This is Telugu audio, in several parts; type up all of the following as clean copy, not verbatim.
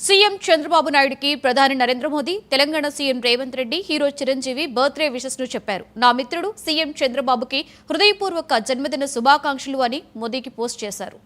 సీఎం చంద్రబాబు నాయుడుకి ప్రధాని Narendra Modi, Telangana CM Revanth Reddy, hero Chiranjeevi birthday wishes ను చెప్పారు. నా మిత్రుడు సీఎం చంద్రబాబుకి హృదయపూర్వక జన్మదిన శుభాకాంక్షలు అని మోదీకి పోస్ట్ చేశారు.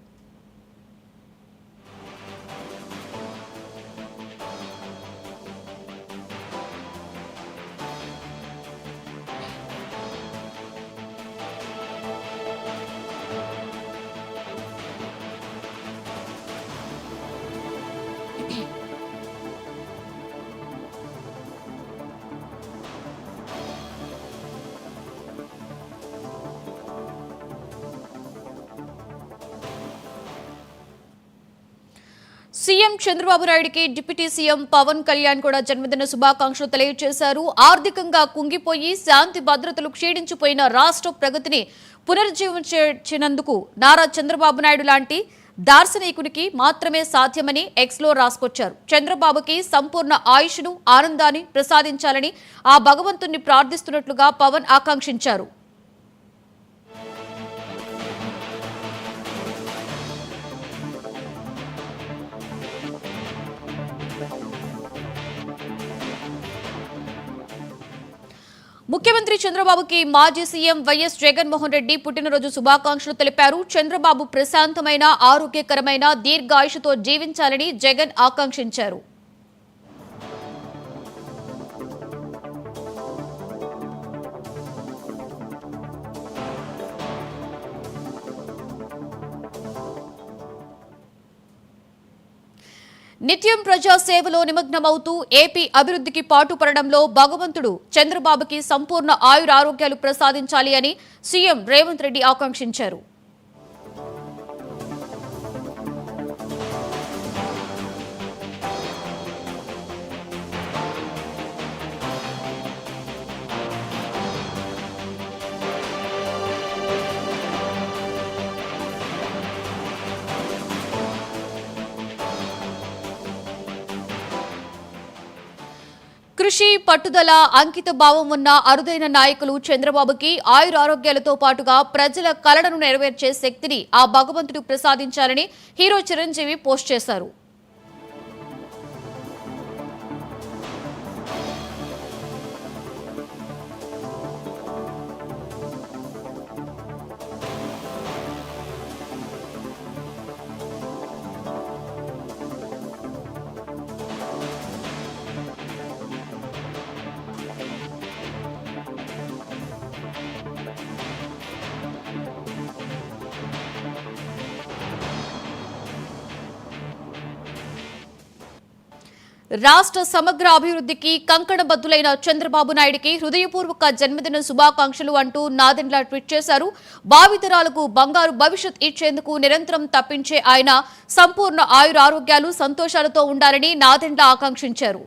సీఎం చంద్రబాబు నాయుడుకి డిప్యూటీ సీఎం పవన్ కళ్యాణ్ కూడా జన్మదిన శుభాకాంక్షలు తెలియజేశారు. ఆర్థికంగా కుంగిపోయి శాంతి భద్రతలు క్షీణించిపోయిన రాష్ట్ర ప్రగతిని పునరుజ్జీవించినందుకు నారా చంద్రబాబు నాయుడు లాంటి దార్శనికునికి మాత్రమే సాధ్యమని ఎక్స్లో రాసుకొచ్చారు. చంద్రబాబుకి సంపూర్ణ ఆయుష్ను, ఆనందాన్ని ప్రసాదించాలని ఆ భగవంతుణ్ణి ప్రార్థిస్తున్నట్లుగా పవన్ ఆకాంక్షించారు. ముఖ్యమంత్రి చంద్రబాబుకి మాజీ సీఎం వైఎస్ జగన్మోహన్ రెడ్డి పుట్టినరోజు శుభాకాంక్షలు తెలిపారు. చంద్రబాబు ప్రశాంతమైన, ఆరోగ్యకరమైన దీర్ఘాయుషుతో జీవించాలని జగన్ ఆకాంక్షించారు. నిత్యం ప్రజా సేవలో నిమగ్నమవుతూ ఏపీ అభివృద్ధికి పాటుపడడంలో భగవంతుడు చంద్రబాబుకి సంపూర్ణ ఆయురారోగ్యాలు ప్రసాదించాలి అని సీఎం రేవంత్ రెడ్డి ఆకాంక్షించారు. కృషి, పట్టుదల, అంకిత భావం ఉన్న అరుదైన నాయకులు చంద్రబాబుకి ఆయురారోగ్యాలతో పాటుగా ప్రజల కలలను నెరవేర్చే శక్తిని ఆ భగవంతుడు ప్రసాదించాలని హీరో చిరంజీవి పోస్ట్ చేశారు. రాష్ట్ర సమగ్ర అభివృద్ధికి కంకణబద్దులైన చంద్రబాబు నాయుడికి హృదయపూర్వక జన్మదిన శుభాకాంక్షలు అంటూ నాదెండ్ల ట్వీట్ చేశారు. భావితరాలకు బంగారు భవిష్యత్ ఇచ్చేందుకు నిరంతరం తప్పించే ఆయన సంపూర్ణ ఆయురారోగ్యాలు, సంతోషాలతో ఉండాలని నాదెండ్ల ఆకాంక్షించారు.